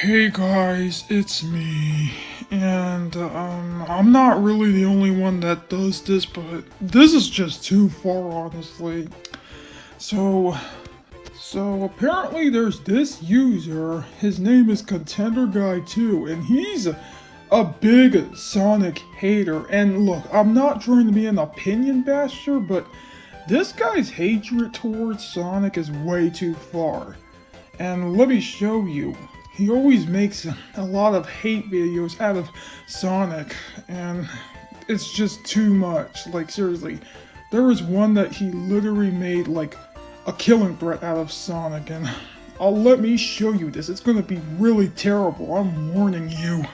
Hey guys, it's me, and I'm not really the only one that does this, but this is just too far, honestly. So apparently there's this user, his name is Contender Guy too, and he's a big Sonic hater. And look, I'm not trying to be an opinion basher, but this guy's hatred towards Sonic is way too far. And let me show you. He always makes a lot of hate videos out of Sonic, and it's just too much. Like, seriously, there was one that he literally made, like, a killing threat out of Sonic, and let me show you this. It's gonna be really terrible, I'm warning you.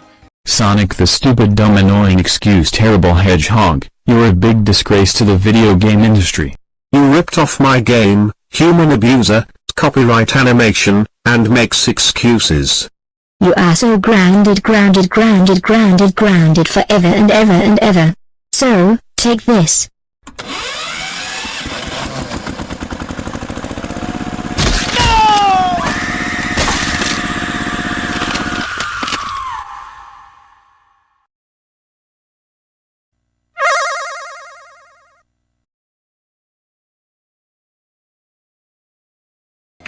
Sonic, the stupid, dumb, annoying, excuse terrible hedgehog, you're a big disgrace to the video game industry. You ripped off my game, human abuser, copyright animation, and makes excuses. You are so grounded forever and ever and ever. So, take this.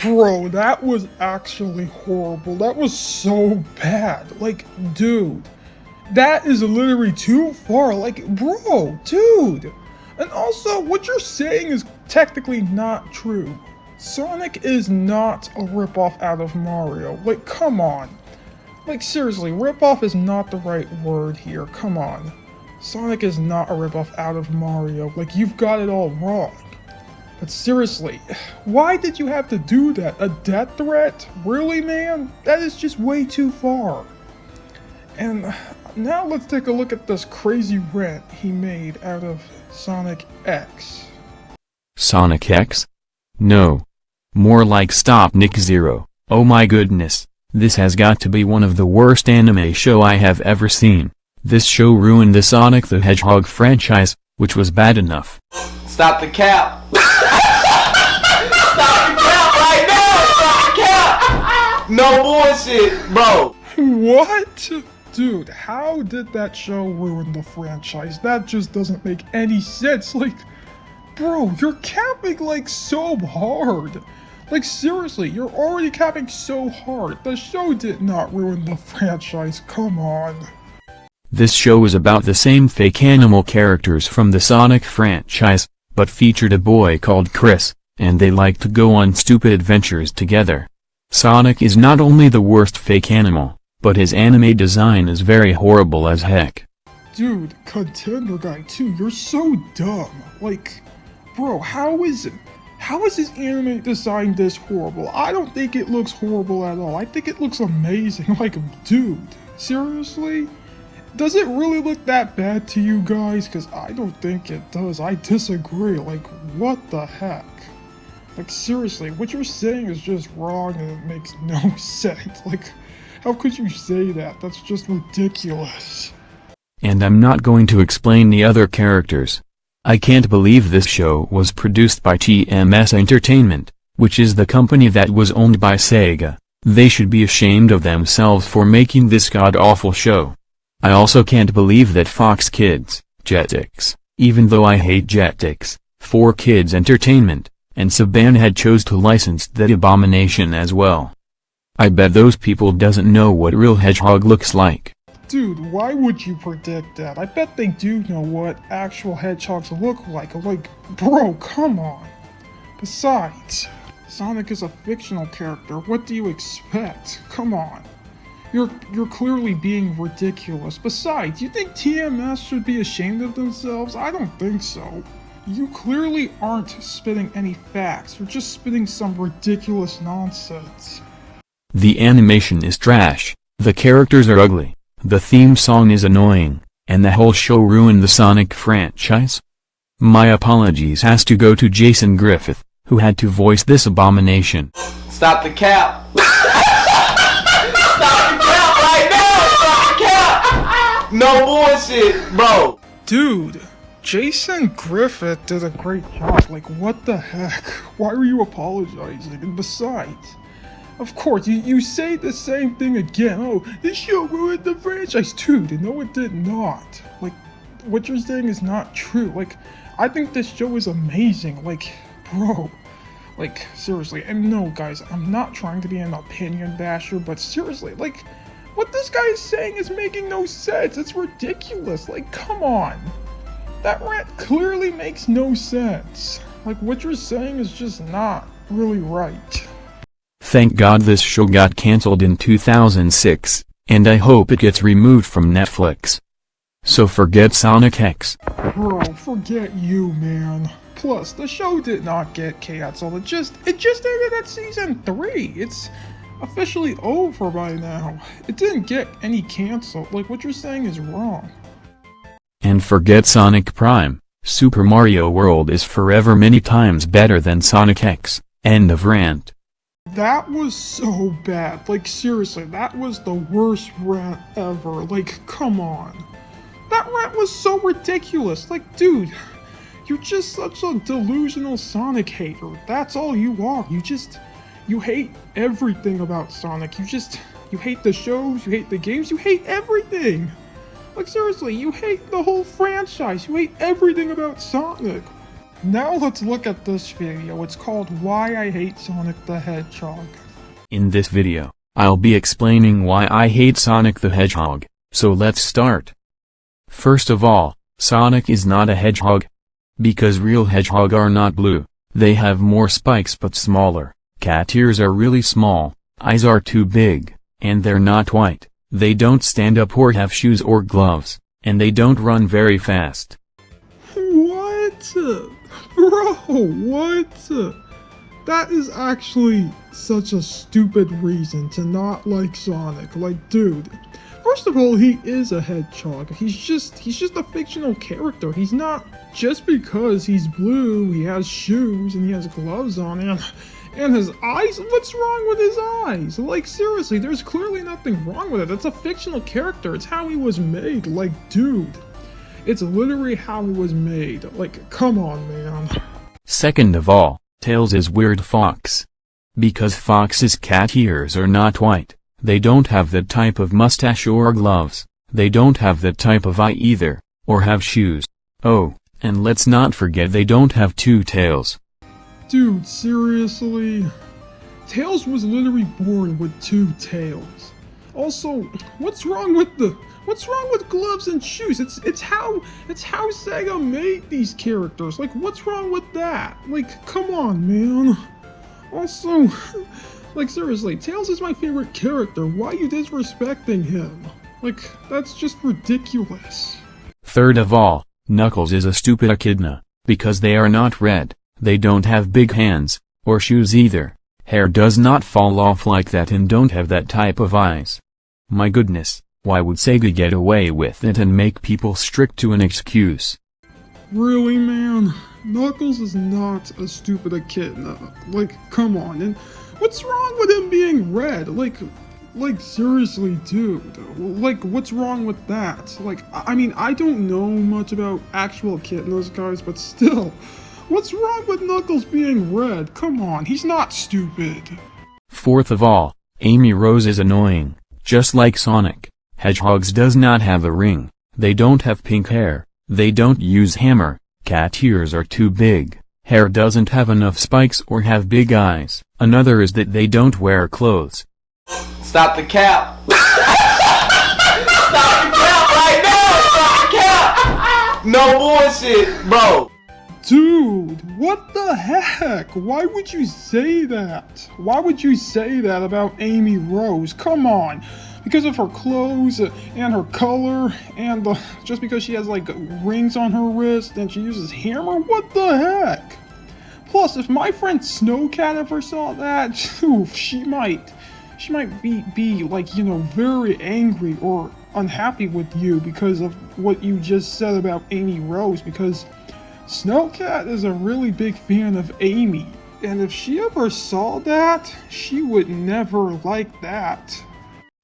Bro, that was actually horrible. That was so bad. Like, dude, that is literally too far. Like, bro, dude. And also, what you're saying is technically not true. Sonic is not a ripoff out of Mario. Like, come on. Like, seriously, ripoff is not the right word here. Come on. Sonic is not a ripoff out of Mario. Like, you've got it all wrong. But seriously, why did you have to do that? A death threat? Really, man? That is just way too far. And now let's take a look at this crazy rant he made out of Sonic X. Sonic X? No. More like Stop Nick Zero. Oh my goodness, this has got to be one of the worst anime show I have ever seen. This show ruined the Sonic the Hedgehog franchise, which was bad enough. Stop the cap! Stop the cap right now! Stop the cap! No bullshit, bro! What? Dude, how did that show ruin the franchise? That just doesn't make any sense. Like, bro, you're capping like so hard. Like, seriously, you're already capping so hard. The show did not ruin the franchise, come on. This show is about the same fake animal characters from the Sonic franchise, but featured a boy called Chris, and they like to go on stupid adventures together. Sonic is not only the worst fake animal, but his anime design is very horrible as heck. Dude, Contender Guy too, you're so dumb. Like, bro, how is his anime design this horrible? I don't think it looks horrible at all. I think it looks amazing. Like, dude, seriously? Does it really look that bad to you guys? Because I don't think it does. I disagree. Like, what the heck? Like, seriously, what you're saying is just wrong and it makes no sense. Like, how could you say that? That's just ridiculous. And I'm not going to explain the other characters. I can't believe this show was produced by TMS Entertainment, which is the company that was owned by Sega. They should be ashamed of themselves for making this god-awful show. I also can't believe that Fox Kids, Jetix, even though I hate Jetix, 4Kids Entertainment, and Saban had chose to license that abomination as well. I bet those people doesn't know what real hedgehog looks like. Dude, why would you predict that? I bet they do know what actual hedgehogs look like. Like, bro, come on. Besides, Sonic is a fictional character. What do you expect? Come on. You're clearly being ridiculous. Besides, you think TMS should be ashamed of themselves? I don't think so. You clearly aren't spitting any facts. You're just spitting some ridiculous nonsense. The animation is trash, the characters are ugly, the theme song is annoying, and the whole show ruined the Sonic franchise. My apologies has to go to Jason Griffith, who had to voice this abomination. Stop the cap! No bullshit, bro. Dude, Jason Griffith did a great job. Like, what the heck? Why are you apologizing? And besides, Of course, you say the same thing again. Oh, this show ruined the franchise. Dude, no it did not. Like, what you're saying is not true. Like, I think this show is amazing. Like, bro. Like, seriously. And no, guys, I'm not trying to be an opinion basher, but seriously, like, what this guy is saying is making no sense. It's ridiculous. Like, come on. That rant clearly makes no sense. Like, what you're saying is just not really right. Thank God this show got cancelled in 2006, and I hope it gets removed from Netflix. So forget Sonic X. Bro, forget you, man. Plus, the show did not get canceled. It just ended at season 3. It's officially over by now. It didn't get any canceled. Like, what you're saying is wrong. And forget Sonic Prime. Super Mario World is forever many times better than Sonic X. End of rant. That was so bad. Like, seriously, that was the worst rant ever. Like, come on. That rant was so ridiculous. Like, dude, you're just such a delusional Sonic hater. That's all you are. You hate everything about Sonic. You hate the shows, you hate the games, you hate everything. Like, seriously, you hate the whole franchise. You hate everything about Sonic. Now let's look at this video. It's called Why I Hate Sonic the Hedgehog. In this video, I'll be explaining why I hate Sonic the Hedgehog, so let's start. First of all, Sonic is not a hedgehog. Because real hedgehog are not blue, they have more spikes but smaller, cat ears are really small, eyes are too big, and they're not white, they don't stand up or have shoes or gloves, and they don't run very fast. What? Bro, what? That is actually such a stupid reason to not like Sonic. Like, dude, first of all, he is a hedgehog. He's just a fictional character. He's not, just because he's blue, he has shoes and he has gloves on and his eyes. What's wrong with his eyes? Like, seriously, there's clearly nothing wrong with it. It's a fictional character. It's how he was made. Like, dude, it's literally how he was made. Like, come on, man. Second of all, Tails is weird fox. Because fox's cat ears are not white, they don't have that type of mustache or gloves, they don't have that type of eye either, or have shoes. Oh, and let's not forget they don't have two tails. Dude, seriously? Tails was literally born with two tails. Also, what's wrong with gloves and shoes? It's how Sega made these characters. Like, what's wrong with that? Like, come on, man. Also, like, seriously, Tails is my favorite character. Why are you disrespecting him? Like, that's just ridiculous. Third of all, Knuckles is a stupid echidna, because they are not red, they don't have big hands, or shoes either, hair does not fall off like that and don't have that type of eyes. My goodness, why would Sega get away with it and make people strict to an excuse? Really, man? Knuckles is not a stupid echidna. Like, come on, and what's wrong with him being red? Like, seriously, dude. Like, what's wrong with that? Like, I mean, I don't know much about actual echidnas, guys, but still, what's wrong with Knuckles being red? Come on, he's not stupid. Fourth of all, Amy Rose is annoying, just like Sonic. Hedgehogs does not have a ring, they don't have pink hair, they don't use hammer, cat ears are too big, hair doesn't have enough spikes or have big eyes. Another is that they don't wear clothes. Stop the cap. Stop the cap right now. Stop the cap. No bullshit, bro. Dude, what the heck? Why would you say that? Why would you say that about Amy Rose? Come on. Because of her clothes and her color and just because she has like rings on her wrist and she uses hammer? What the heck? Plus, if my friend Snowcat ever saw that, she might be like, you know, very angry or unhappy with you because of what you just said about Amy Rose, because Snowcat is a really big fan of Amy, and if she ever saw that, she would never like that.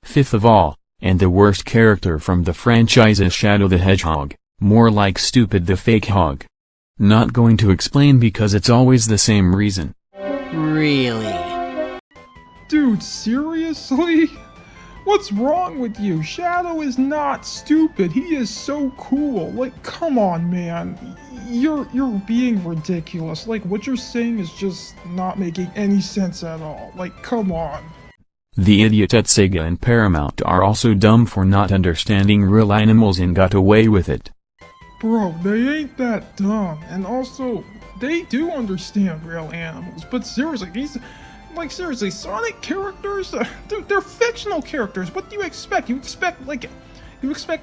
Fifth of all, and the worst character from the franchise is Shadow the Hedgehog, more like Stupid the Fake Hog. Not going to explain because it's always the same reason. Really? Dude, seriously? What's wrong with you? Shadow is not stupid. He is so cool. Like, come on, man. You're being ridiculous. Like, what you're saying is just not making any sense at all. Like, come on. The idiot at Sega and Paramount are also dumb for not understanding real animals and got away with it. Bro, they ain't that dumb. And also, they do understand real animals. But seriously, seriously, Sonic characters, dude, they're fictional characters. What do you expect? You expect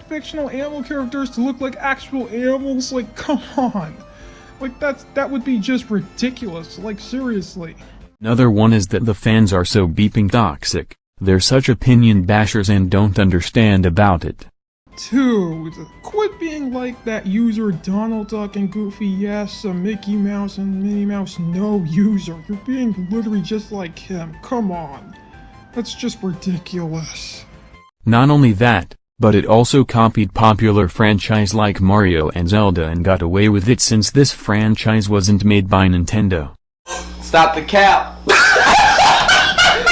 fictional animal characters to look like actual animals? Like, come on. Like, that would be just ridiculous. Like, seriously. Another one is that the fans are so beeping toxic. They're such opinion bashers and don't understand about it. Dude, quit being like that user Donald Duck and Goofy yes, Mickey Mouse and Minnie Mouse no user. You're being literally just like him. Come on. That's just ridiculous. Not only that, but it also copied popular franchise like Mario and Zelda and got away with it since this franchise wasn't made by Nintendo. Stop the cap. Stop the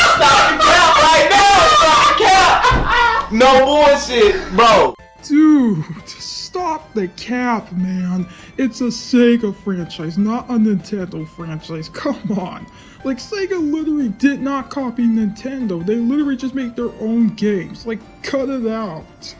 cap right now. Stop the cap. No bullshit, bro. Dude, stop the cap, man. It's a Sega franchise, not a Nintendo franchise. Come on. Like, Sega literally did not copy Nintendo. They literally just make their own games. Like, cut it out.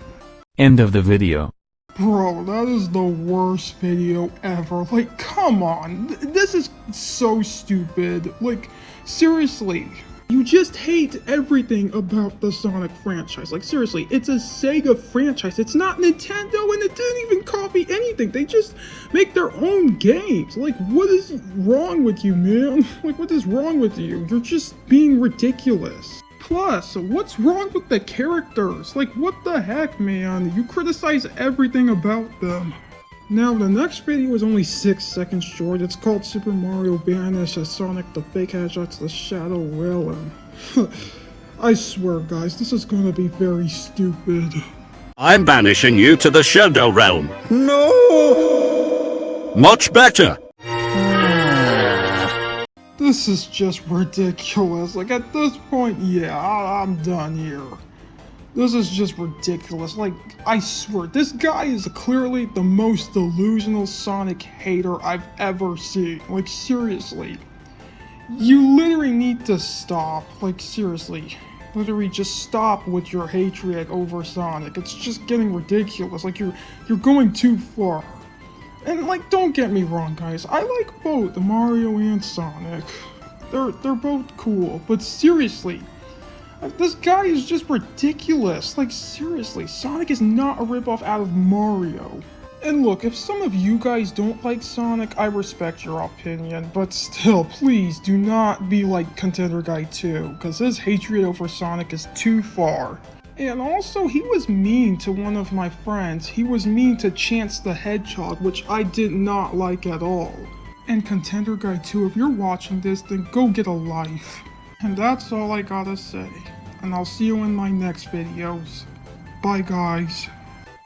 End of the video. Bro, that is the worst video ever. Like, come on. This is so stupid. Like, seriously. You just hate everything about the Sonic franchise. Like, seriously, it's a Sega franchise. It's not Nintendo, and it didn't even copy anything. They just make their own games. Like, what is wrong with you, man? Like, what is wrong with you? You're just being ridiculous. Plus, what's wrong with the characters? Like, what the heck, man? You criticize everything about them. Now, the next video is only 6 seconds short. It's called Super Mario Banish as Sonic the Fake Headshots the Shadow Realm. I swear, guys, this is gonna be very stupid. I'm banishing you to the Shadow Realm. No! Much better. This is just ridiculous. Like, at this point, yeah, I'm done here. This is just ridiculous. Like, I swear, this guy is clearly the most delusional Sonic hater I've ever seen. Like, seriously. You literally need to stop. Like, seriously. Literally just stop with your hatred over Sonic. It's just getting ridiculous. Like, you're going too far. And, like, don't get me wrong, guys. I like both Mario and Sonic. They're both cool. But seriously, this guy is just ridiculous. Like, seriously, Sonic is not a ripoff out of Mario. And look, if some of you guys don't like Sonic, I respect your opinion, but still, please do not be like Contender Guy 2, because his hatred over Sonic is too far. And also, he was mean to one of my friends. He was mean to Chance the Hedgehog, which I did not like at all. And Contender Guy 2, if you're watching this, then go get a life. And that's all I gotta say. And I'll see you in my next videos. Bye, guys.